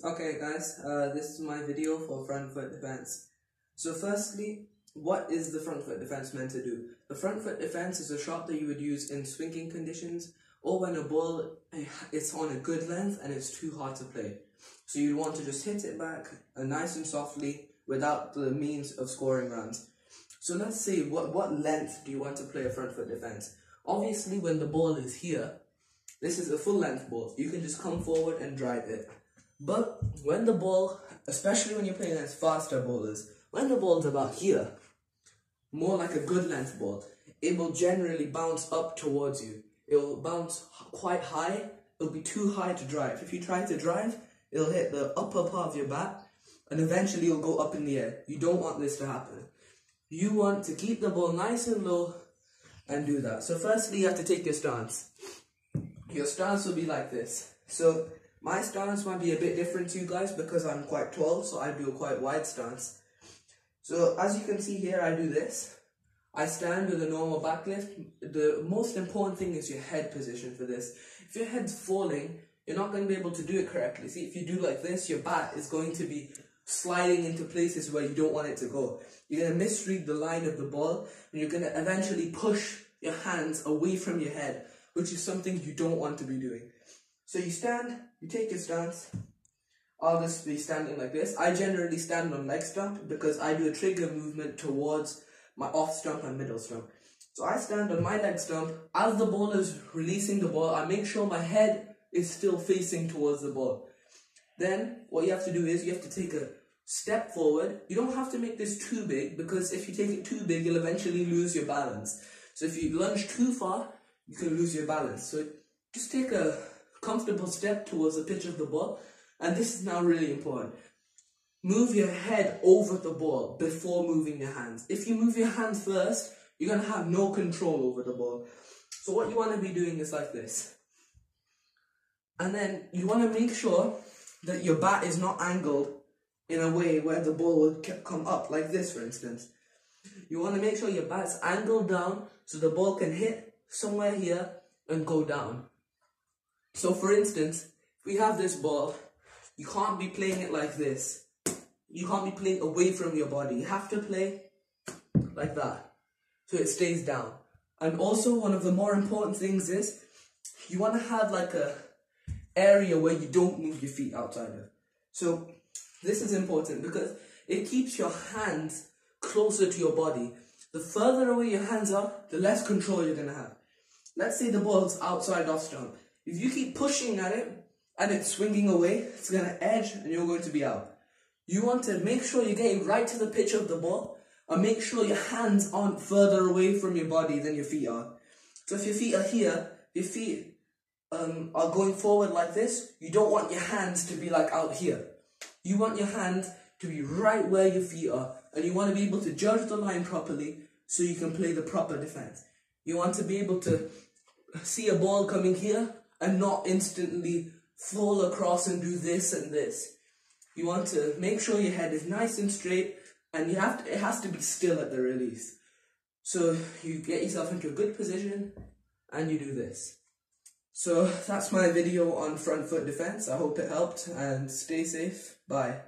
Okay guys, this is my video for front foot defense. So firstly, what is the front foot defense meant to do? The front foot defense is a shot that you would use in swinging conditions or when a ball is on a good length and it's too hard to play. So you'd want to just hit it back nice and softly without the means of scoring runs. So let's say, what length do you want to play a front foot defense? Obviously when the ball is here, this is a full length ball. You can just come forward and drive it. But when the ball, especially when you're playing against faster bowlers, when the ball's about here, more like a good length ball, it will generally bounce up towards you. It will bounce quite high. It'll be too high to drive. If you try to drive, it'll hit the upper part of your bat and eventually it'll go up in the air. You don't want this to happen. You want to keep the ball nice and low and do that. So firstly, you have to take your stance. Your stance will be like this. So my stance might be a bit different to you guys because I'm quite tall, so I do a quite wide stance. So as you can see here, I do this. I stand with a normal backlift. The most important thing is your head position for this. If your head's falling, you're not going to be able to do it correctly. See, if you do like this, your bat is going to be sliding into places where you don't want it to go. You're going to misread the line of the ball, and you're going to eventually push your hands away from your head, which is something you don't want to be doing. So you stand, you take your stance. I'll just be standing like this. I generally stand on leg stump because I do a trigger movement towards my off stump and middle stump. So I stand on my leg stump. As the ball is releasing the ball, I make sure my head is still facing towards the ball. Then what you have to do is you have to take a step forward. You don't have to make this too big because if you take it too big, you'll eventually lose your balance. So if you lunge too far, you can lose your balance. So just take a comfortable step towards the pitch of the ball, and this is now really important. Move your head over the ball before moving your hands. If you move your hands first, you're going to have no control over the ball. So what you want to be doing is like this. And then you want to make sure that your bat is not angled in a way where the ball would come up, like this for instance. You want to make sure your bat's angled down so the ball can hit somewhere here and go down. So for instance, if we have this ball, you can't be playing it like this. You can't be playing away from your body. You have to play like that, so it stays down. And also one of the more important things is, you want to have like a area where you don't move your feet outside of. So this is important because it keeps your hands closer to your body. The further away your hands are, the less control you're going to have. Let's say the ball's outside off stump. If you keep pushing at it and it's swinging away, it's going to edge and you're going to be out. You want to make sure you're getting right to the pitch of the ball and make sure your hands aren't further away from your body than your feet are. So if your feet are here, your feet are going forward like this, you don't want your hands to be like out here. You want your hands to be right where your feet are, and you want to be able to judge the line properly so you can play the proper defense. You want to be able to see a ball coming here and not instantly fall across and do this and this. You want to make sure your head is nice and straight, and it has to be still at the release. So you get yourself into a good position and you do this. So that's my video on front foot defense. I hope it helped, and stay safe. Bye.